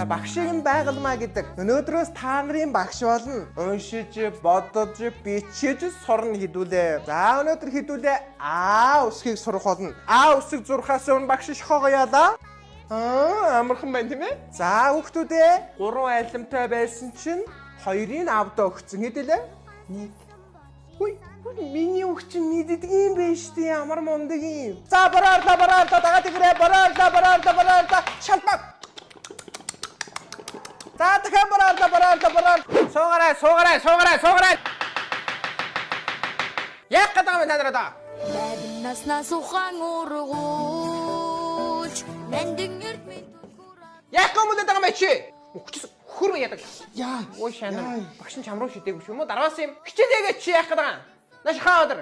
багшийг нь байгалмаа гэдэг. Өнөөдрөөс та нарын багш болно. Уншиж, бодож, бичиж сурна хідүүлээ. За өнөөдөр хідүүлээ А үсгийг сурах болно. А үсэг зурхаас өмнө багш шохоогоо яалаа. Амархан байна тийм ээ. За хүүхдүүдээ 3 айлмтай байсан чинь 2-ыг авдаа өгсөн хэдэлээ? 1. Хүй, миний хүүхд чинь мэддэг юм биш үү? Амар мундаг юм. За бараа дагаад игрээ бараа. Шалбаг. За дахиад бараа. Суугарай. Яг гэдэг юм танараа. Наснаас ухаан ургуулж мэндэн эрдмийн Яг гомдод байгаа мэ чи? Хөр яадаг. Яа. Ой шанаа. Багш нь чам руу шидээггүй юм уу? Дараас юм. Хичээлээгээ чи яах гэдэг юм? Наш хаа өдөр.